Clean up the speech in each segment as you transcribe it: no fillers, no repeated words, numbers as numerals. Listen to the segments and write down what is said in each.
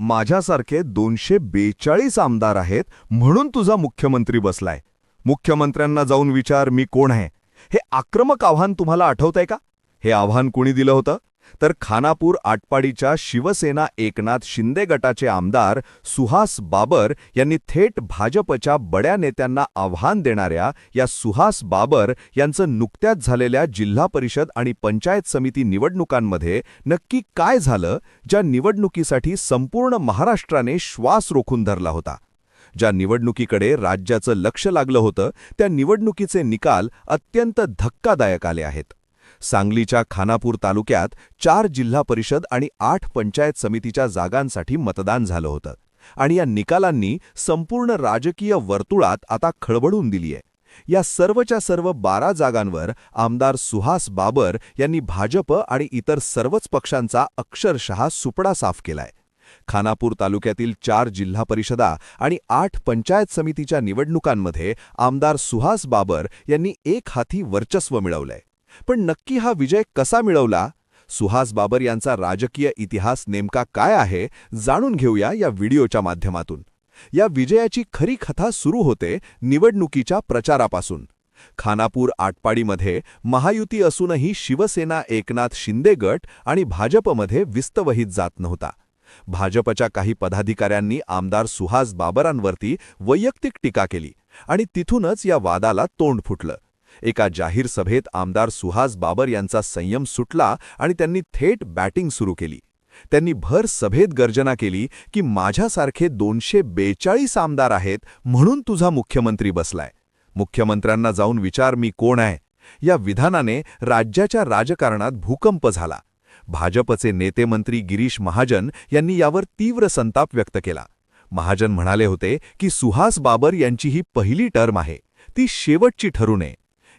माझ्यासारखे 242 आमदार आहेत म्हणून तुझा मुख्यमंत्री बसलाय. मुख्यमंत्र्यांना जाऊन विचार मी कोण आहे. हे आक्रमक आव्हान तुम्हाला आठवतंय का? हे आव्हान कोणी दिलं होतं? तर खानापूर आटपाडीच्या शिवसेना एकनाथ शिंदे गटाचे आमदार सुहास बाबर यांनी थेट भाजपच्या बड्या नेत्यांना आव्हान देणाऱ्या या सुहास बाबर यांचं नुकत्याच झालेल्या जिल्हा परिषद आणि पंचायत समिती निवडणुकांमध्ये नक्की काय झालं, ज्या निवडणुकीसाठी संपूर्ण महाराष्ट्राने श्वास रोखून धरला होता. ज्या निवडणुकीकडे राज्याचं लक्ष लागलं होतं त्या निवडणुकीचे निकाल अत्यंत धक्कादायक आले आहेत. सांगलीच्या खानापूर तालुक्यात 4 जिल्हा परिषद आणि 8 पंचायत समितीच्या जागांसाठी मतदान झालं होतं आणि या निकालांनी संपूर्ण राजकीय वर्तुळात आता खळबळून दिली आहे. या सर्वच्या सर्व 12 जागांवर आमदार सुहास बाबर यांनी भाजप आणि इतर सर्वच पक्षांचा अक्षरशः सुपडा साफ केलाय. खानापूर तालुक्यातील 4 जिल्हा परिषदा आणि 8 पंचायत समितीच्या निवडणुकांमध्ये आमदार सुहास बाबर यांनी एक हाती वर्चस्व मिळवलंय. पण नक्की हा विजय कसा मिळवला? सुहास बाबर यांचा राजकीय इतिहास नेमका काय आहे जाणून घेऊया या व्हिडिओच्या माध्यमातून. या विजयाची खरी कथा सुरू होते निवडणुकीच्या प्रचारापासून. खानापूर आटपाडीमध्ये महायुती असूनही शिवसेना एकनाथ शिंदे गट आणि भाजपमध्ये विस्तवहित जात नव्हता. भाजपच्या काही पदाधिकाऱ्यांनी आमदार सुहास बाबरांवरती वैयक्तिक टीका केली आणि तिथूनच या वादाला तोंड फुटलं. एका जाहीर सभेत आमदार सुहास बाबर यांचा संयम सुटला आणि त्यांनी थेट बॅटिंग सुरू केली. त्यांनी भर सभेत गर्जना केली की माझ्यासारखे 242 आमदार आहेत म्हणून तुझा मुख्यमंत्री बसलाय. मुख्यमंत्र्यांना जाऊन विचार मी कोण आहे. या विधानाने राज्याच्या राजकारणात भूकंप झाला. भाजपचे नेते मंत्री गिरीश महाजन यांनी यावर तीव्र संताप व्यक्त केला. महाजन म्हणाले होते की सुहास बाबर यांची ही पहिली टर्म आहे, ती शेवटची ठरू नये.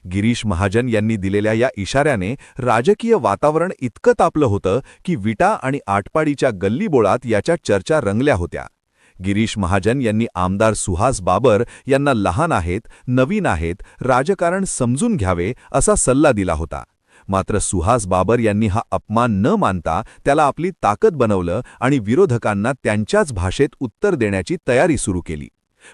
गिरीश महाजन यांनी दिलेल्या या इशाऱ्याने राजकीय वातावरण इतकं तापलं होतं की विटा आणि आटपाडीच्या गल्लीबोळात याच्या चर्चा रंगल्या होत्या. गिरीश महाजन यांनी आमदार सुहास बाबर यांना लहान आहेत, नवीन आहेत, राजकारण समजून घ्यावे असा सल्ला दिला होता. मात्र सुहास बाबर यांनी हा अपमान न मानता त्याला आपली ताकद बनवलं आणि विरोधकांना त्यांच्याच भाषेत उत्तर देण्याची तयारी सुरू केली.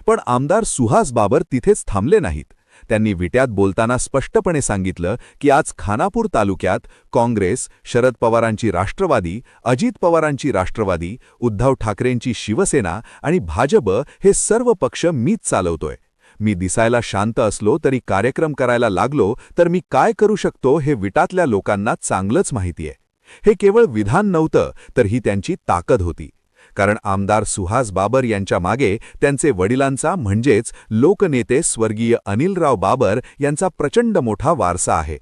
पण आमदार सुहास बाबर तिथेच थांबले नाहीत. त्यांनी विट्यात बोलताना स्पष्टपणे सांगितलं की आज खानापूर तालुक्यात काँग्रेस, शरद पवारांची राष्ट्रवादी, अजित पवारांची राष्ट्रवादी, उद्धव ठाकरेंची शिवसेना आणि भाजप हे सर्व पक्ष मीच चालवतोय. मी दिसायला शांत असलो तरी कार्यक्रम करायला लागलो तर मी काय करू शकतो हे विटातल्या लोकांना चांगलंच माहितीये. हे केवळ विधान नव्हतं तर ही त्यांची ताकद होती. कारण आमदार सुहास बाबर यांच्या मागे त्यांचे वडिलांचा म्हणजेच लोकनेते स्वर्गीय अनिलराव बाबर यांचा प्रचंड मोठा वारसा आहे.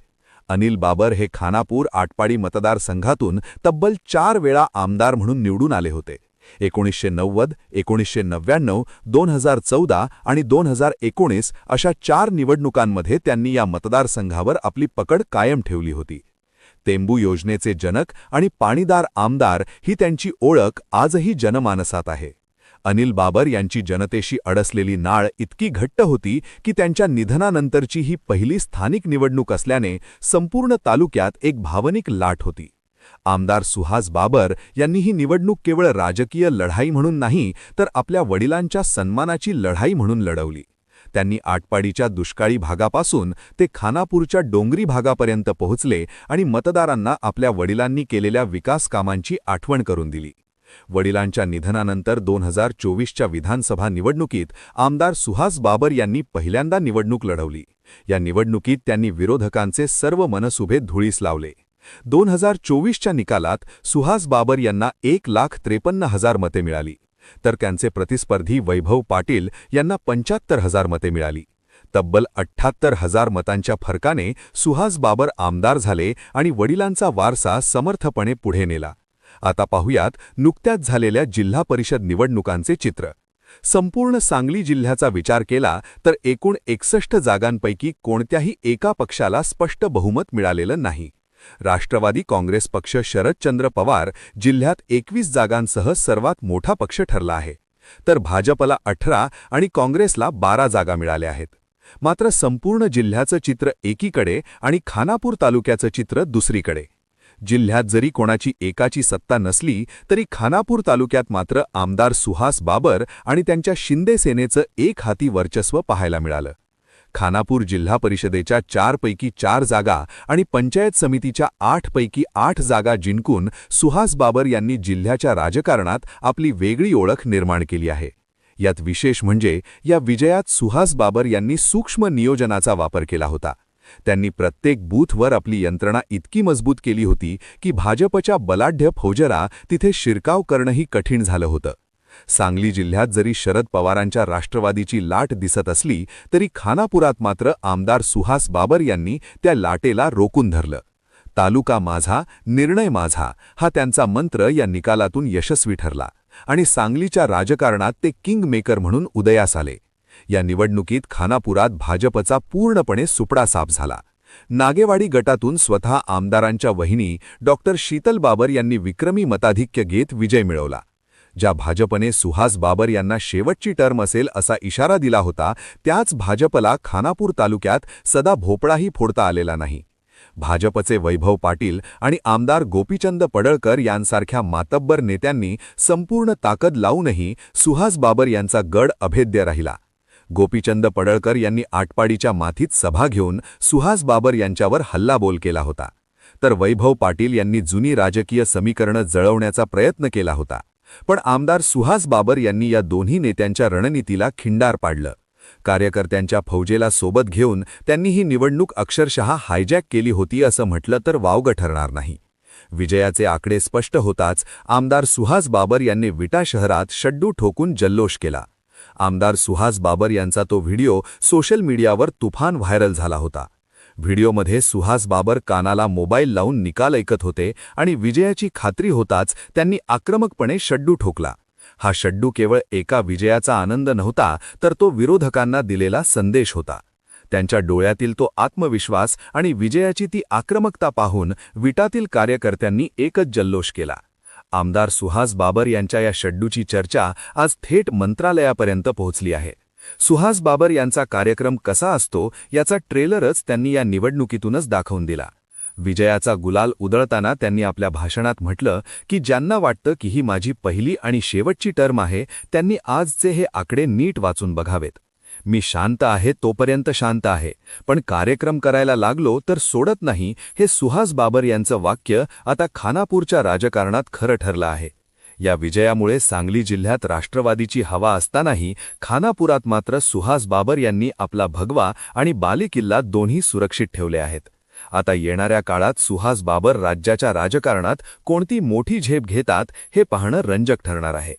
अनिल बाबर हे खानापूर आटपाडी मतदारसंघातून तब्बल 4 वेळा आमदार म्हणून निवडून आले होते. 1990, 1999, 2014 आणि 2019 अशा 4 निवडणुकांमध्ये त्यांनी या मतदारसंघावर आपली पकड कायम ठेवली होती. तेंबू योजनेचे जनक आणि पाणीदार आमदार ही त्यांची ओळख आजही जनमानसात आहे. अनिल बाबर यांची जनतेशी अडसलेली नाळ इतकी घट्ट होती की त्यांच्या निधनानंतरची ही पहिली स्थानिक निवडणूक असल्याने संपूर्ण तालुक्यात एक भावनिक लाट होती. आमदार सुहास बाबर यांनी ही निवडणूक केवळ राजकीय लढाई म्हणून नाही तर आपल्या वडिलांच्या सन्मानाची लढाई म्हणून लढवली. त्यांनी आटपाडीच्या दुष्काळी भागापासून ते खानापूरच्या डोंगरी भागापर्यंत पोहोचले आणि मतदारांना आपल्या वडिलांनी केलेल्या विकास कामांची आठवण करून दिली. वडिलांच्या निधनानंतर 2024च्या विधानसभा निवडणुकीत आमदार सुहास बाबर यांनी पहिल्यांदा निवडणूक लढवली. या निवडणुकीत त्यांनी विरोधकांचे सर्व मनसुबे धुळीस लावले. 2024च्या निकालात सुहास बाबर यांना 1,53,000 मते मिळाली तर त्यांचे प्रतिस्पर्धी वैभव पाटील यांना 75,000 मते मिळाली. तब्बल 78,000 मतांच्या फरकाने सुहास बाबर आमदार झाले आणि वडिलांचा वारसा समर्थपणे पुढे नेला. आता पाहूयात नुकत्याच झालेल्या जिल्हा परिषद निवडणुकांचे चित्र. संपूर्ण सांगली जिल्ह्याचा विचार केला तर एकूण 61 जागांपैकी कोणत्याही एका पक्षाला स्पष्ट बहुमत मिळालेलं नाही. राष्ट्रवादी काँग्रेस पक्ष शरदचंद्र पवार जिल्ह्यात 21 जागांसह सर्वात मोठा पक्ष ठरला आहे, तर भाजपला 18 आणि काँग्रेसला 12 जागा मिळाल्या आहेत. मात्र संपूर्ण जिल्ह्याचं चित्र एकीकडे आणि खानापूर तालुक्याचं चित्र दुसरीकडे. जिल्ह्यात जरी कोणाची एकाची सत्ता नसली तरी खानापूर तालुक्यात मात्र आमदार सुहास बाबर आणि त्यांच्या शिंदे सेनेचं एक हाती वर्चस्व पाहायला मिळालं. खानापूर जिल्हा परिषदेच्या 4 पैकी 4 जागा आणि पंचायत समितीच्या 8 पैकी 8 जागा जिंकून सुहास बाबर यांनी जिल्ह्याच्या राजकारणात आपली वेगळी ओळख निर्माण केली आहे. यात विशेष म्हणजे या विजयात सुहास बाबर यांनी सूक्ष्म नियोजनाचा वापर केला होता. त्यांनी प्रत्येक बूथवर आपली यंत्रणा इतकी मजबूत केली होती की भाजपच्या बलाढ्य फौजरा तिथे शिरकाव करणंही कठीण झालं होतं. सांगली जिल्ह्यात जरी शरद पवारांच्या राष्ट्रवादीची लाट दिसत असली तरी खानापुरात मात्र आमदार सुहास बाबर यांनी त्या लाटेला रोखून धरलं. तालुका माझा, निर्णय माझा हा त्यांचा मंत्र या निकालातून यशस्वी ठरला आणि सांगलीच्या राजकारणात ते किंग मेकर म्हणून उदयास आले. या निवडणुकीत खानापुरात भाजपचा पूर्णपणे सुपडा साफ झाला. नागेवाडी गटातून स्वतः आमदारांच्या वहिनी डॉक्टर शीतल बाबर यांनी विक्रमी मताधिक्य घेत विजय मिळवला. ज्या भाजपने सुहास बाबर यांना शेवटची टर्म असेल असा इशारा दिला होता त्याच भाजपला खानापूर तालुक्यात सदा भोपळाही फोडता आलेला नाही. भाजपचे वैभव पाटील आणि आमदार गोपीचंद पडळकर यांसारख्या मातब्बर नेत्यांनी संपूर्ण ताकद लावूनही सुहास बाबर यांचा गड अभेद्य राहिला. गोपीचंद पडळकर यांनी आटपाडीच्या माथीत सभा घेऊन सुहास बाबर यांच्यावर हल्लाबोल केला होता, तर वैभव पाटील यांनी जुनी राजकीय समीकरणं जळवण्याचा प्रयत्न केला होता. पण आमदार सुहास बाबर यांनी या दोन्ही नेत्यांच्या रणनीतीला खिंडार पाडलं. कार्यकर्त्यांच्या फौजेला सोबत घेऊन त्यांनी ही निवडणूक अक्षरशः हायजॅक केली होती असं म्हटलं तर वावगं ठरणार नाही. विजयाचे आकडे स्पष्ट होताच आमदार सुहास बाबर यांनी विटा शहरात शड्डू ठोकून जल्लोष केला. आमदार सुहास बाबर यांचा तो व्हिडिओ सोशल मीडियावर तुफान व्हायरल झाला होता. व्हिडिओमध्ये सुहास बाबर कानाला मोबाईल लावून निकाल ऐकत होते आणि विजयाची खात्री होताच त्यांनी आक्रमकपणे शड्डू ठोकला. हा शड्डू केवळ एका विजयाचा आनंद नव्हता तर तो विरोधकांना दिलेला संदेश होता. त्यांच्या डोळ्यातील तो आत्मविश्वास आणि विजयाची ती आक्रमकता पाहून विटातील कार्यकर्त्यांनी एकच जल्लोष केला. आमदार सुहास बाबर यांच्या या शड्डूची चर्चा आज थेट मंत्रालयापर्यंत पोहोचली आहे. सुहास बाबर यांचा कार्यक्रम कसा असतो याचा ट्रेलरच त्यांनी या निवडणुकीतूनच दाखवून दिला. विजयाचा गुलाल उधळताना त्यांनी आपल्या भाषणात म्हटलं की ज्यांना वाटतं की ही माझी पहिली आणि शेवटची टर्म आहे त्यांनी आजचे हे आकडे नीट वाचून बघावेत. मी शांत आहे तोपर्यंत शांत आहे, पण कार्यक्रम करायला लागलो तर सोडत नाही, हे सुहास बाबर यांचं वाक्य आता खानापूरच्या राजकारणात खरं ठरलं आहे. या विजयामुळे सांगली जिल्ह्यात राष्ट्रवादीची हवा असतानाही खानापुरात मात्र सुहास बाबर यांनी आपला भगवा आणि बालेकिल्ला दोन्ही सुरक्षित ठेवले आहेत. आता येणाऱ्या काळात सुहास बाबर राज्याच्या राजकारणात कोणती मोठी झेप घेतात हे पाहणं रंजक ठरणार आहे.